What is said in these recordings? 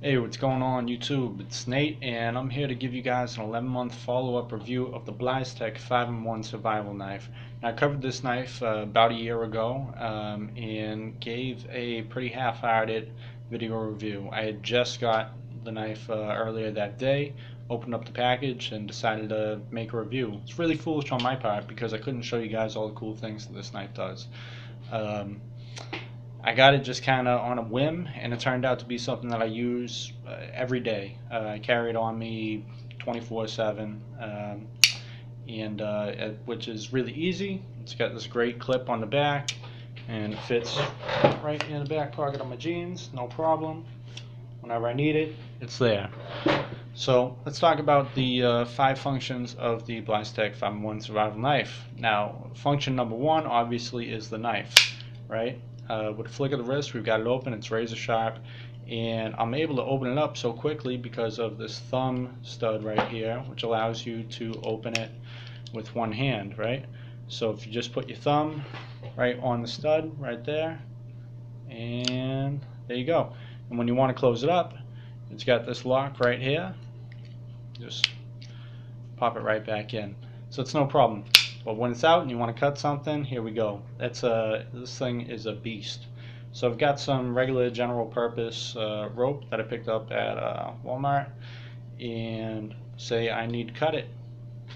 Hey, what's going on YouTube? It's Nate, and I'm here to give you guys an 11-month follow-up review of the BlizeTec 5-in-1 survival knife. Now, I covered this knife about a year ago and gave a pretty half-hearted video review. I had just got the knife earlier that day, opened up the package, and decided to make a review. It's really foolish on my part because I couldn't show you guys all the cool things that this knife does. I got it just kind of on a whim, and it turned out to be something that I use every day. I carry it on me 24/7, which is really easy. It's got this great clip on the back, and it fits right in the back pocket of my jeans, no problem. Whenever I need it, it's there. So let's talk about the 5 functions of the BlizeTec 5-in-1 survival knife. Now, function number 1 obviously is the knife, right? With a flick of the wrist, we've got it open, it's razor sharp, and I'm able to open it up so quickly because of this thumb stud right here, which allows you to open it with one hand, right? So if you just put your thumb right on the stud right there, and there you go. And when you want to close it up, it's got this lock right here. Just pop it right back in. So it's no problem. But when it's out and you want to cut something, here we go. This thing is a beast. So I've got some regular general purpose rope that I picked up at Walmart, and say I need to cut it.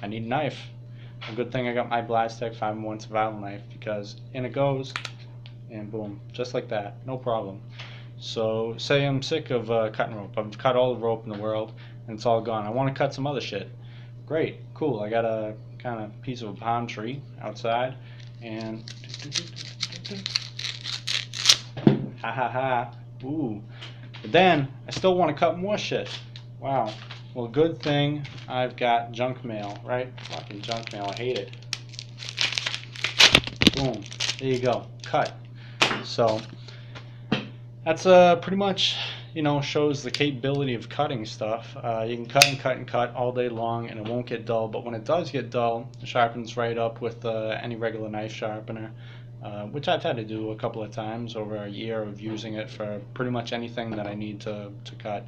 I need a knife. A good thing I got my BlizeTec 5-in-1 survival knife, because in it goes, and boom, just like that, no problem. So say I'm sick of cutting rope. I've cut all the rope in the world and it's all gone. I want to cut some other shit. Great, cool. I got a kind of piece of a palm tree outside, and ha ha ha, ooh. But then I still want to cut more shit. Wow. Well, good thing I've got junk mail, right? Fucking junk mail. I hate it. Boom. There you go. Cut. So that's pretty much, shows the capability of cutting stuff. You can cut and cut and cut all day long, and it won't get dull. But when it does get dull, it sharpens right up with any regular knife sharpener, which I've had to do a couple of times over a year of using it for pretty much anything that I need to cut.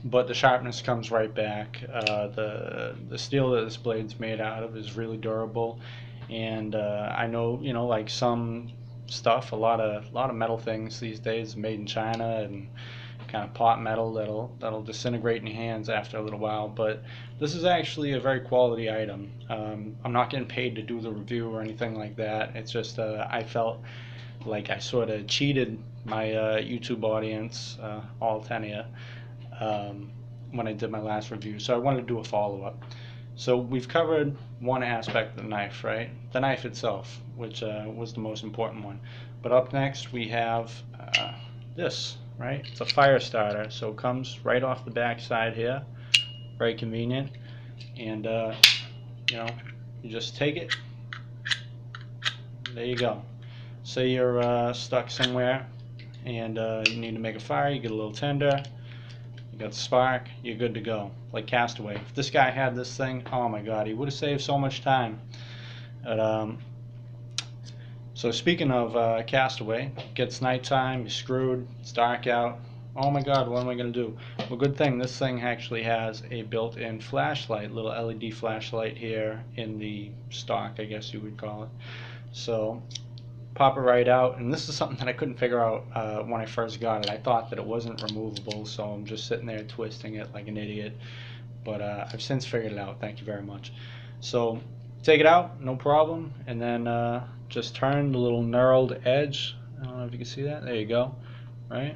But the sharpness comes right back. The steel that this blade's made out of is really durable, and I know, like some stuff, a lot of metal things these days made in China and kind of pot metal that'll disintegrate in your hands after a little while, but this is actually a very quality item. I'm not getting paid to do the review or anything like that. It's just I felt like I sort of cheated my YouTube audience, all 10 of you, when I did my last review, so I wanted to do a follow-up. So we've covered one aspect of the knife, right? The knife itself, which was the most important one. But up next we have this, right? It's a fire starter, so it comes right off the back side here. Very convenient. And you just take it. There you go. Say you're stuck somewhere and you need to make a fire, you get a little tinder, you got the spark, you're good to go. Like Castaway. If this guy had this thing, oh my god, he would have saved so much time. But, so speaking of Castaway, it gets nighttime, you're screwed, it's dark out. Oh my god, what am I going to do? Well, good thing this thing actually has a built-in flashlight, little LED flashlight here in the stock, I guess you would call it. So pop it right out, and this is something that I couldn't figure out when I first got it. I thought that it wasn't removable, so I'm just sitting there twisting it like an idiot, but I've since figured it out. Thank you very much. So take it out, no problem, and then just turn the little knurled edge. I don't know if you can see that. There you go. Right?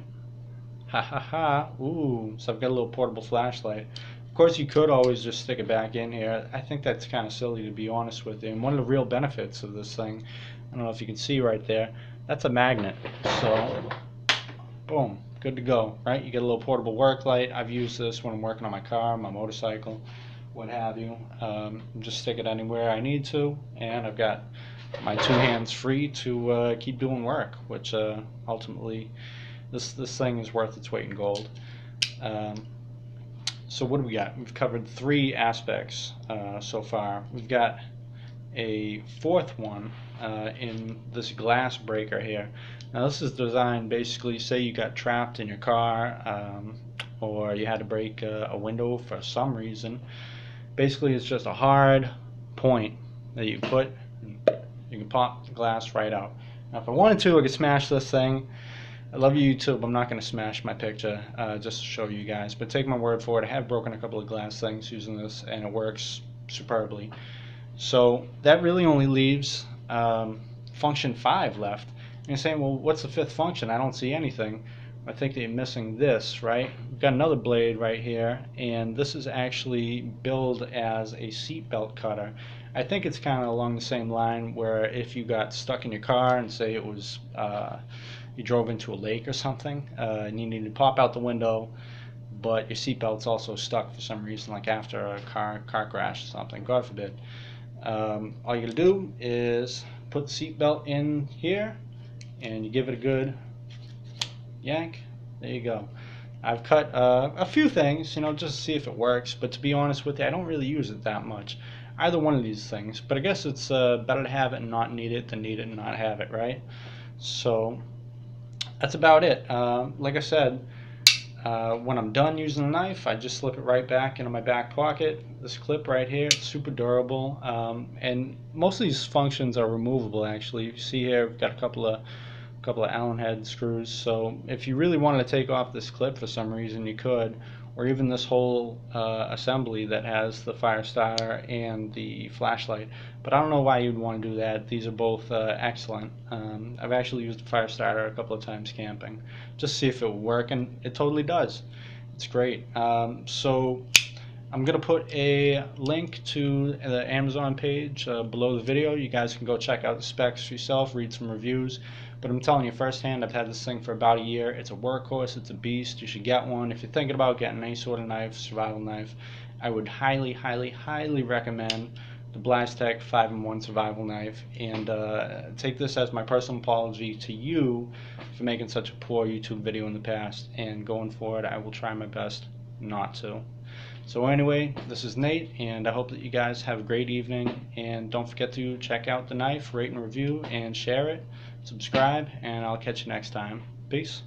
Ha ha ha. Ooh. So I've got a little portable flashlight. Of course, you could always just stick it back in here. I think that's kind of silly, to be honest with you. And one of the real benefits of this thing, I don't know if you can see right there, that's a magnet. So, boom, good to go, right? You get a little portable work light. I've used this when I'm working on my car, my motorcycle, what have you. Just stick it anywhere I need to, and I've got my 2 hands free to keep doing work, which ultimately this thing is worth its weight in gold. So what do we got? We've covered 3 aspects so far. We've got a 4th one in this glass breaker here. Now this is designed basically, say you got trapped in your car, or you had to break a window for some reason. Basically it's just a hard point that you put, you can pop the glass right out. Now if I wanted to, I could smash this thing. I love you, YouTube. I'm not going to smash my picture just to show you guys, but take my word for it. I have broken a couple of glass things using this, and it works superbly. So that really only leaves function 5 left. And you're saying, well, what's the 5th function? I don't see anything. I think that you're missing this, right? We've got another blade right here, and this is actually billed as a seatbelt cutter. I think it's kind of along the same line where if you got stuck in your car and say it was you drove into a lake or something, and you need to pop out the window, but your seatbelt's also stuck for some reason, like after a car crash or something, God forbid. All you gotta do is put the seatbelt in here, and you give it a good yank. There you go. I've cut a few things, you know, just to see if it works, but to be honest with you, I don't really use it that much. Either one of these things, but I guess it's better to have it and not need it than need it and not have it, right? So that's about it. Like I said, when I'm done using the knife, I just slip it right back into my back pocket. This clip right here, it's super durable, and most of these functions are removable. Actually, you see here, we've got a couple of Allen head screws. So if you really wanted to take off this clip for some reason, you could, or even this whole assembly that has the fire starter and the flashlight. But I don't know why you'd want to do that. These are both excellent. I've actually used the fire starter a couple of times camping just to see if it would work, and it totally does. It's great. So I'm going to put a link to the Amazon page below the video. You guys can go check out the specs yourself, read some reviews. But I'm telling you firsthand, I've had this thing for about a year. It's a workhorse, it's a beast. You should get one. If you're thinking about getting any sort of knife, survival knife, I would highly, highly, highly recommend the BlizeTec 5-in-1 survival knife. And take this as my personal apology to you for making such a poor YouTube video in the past. And going forward, I will try my best not to. So anyway, this is Nate, and I hope that you guys have a great evening, and don't forget to check out the knife, rate and review, and share it, subscribe, and I'll catch you next time. Peace.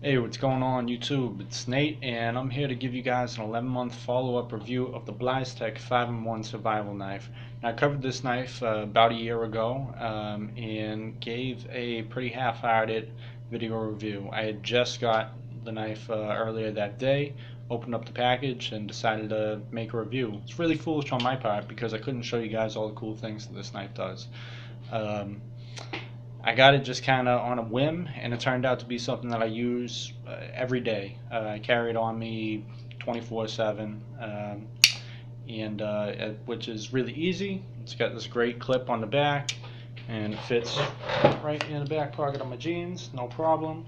Hey, what's going on YouTube? It's Nate, and I'm here to give you guys an 11-month follow-up review of the BlizeTec 5-in-1 survival knife. Now, I covered this knife about a year ago, and gave a pretty half-hearted video review. I had just got the knife earlier that day, opened up the package, and decided to make a review. It's really foolish on my part because I couldn't show you guys all the cool things that this knife does. I got it just kind of on a whim, and it turned out to be something that I use every day. I carry it on me 24/7, which is really easy. It's got this great clip on the back, and it fits right in the back pocket of my jeans, no problem.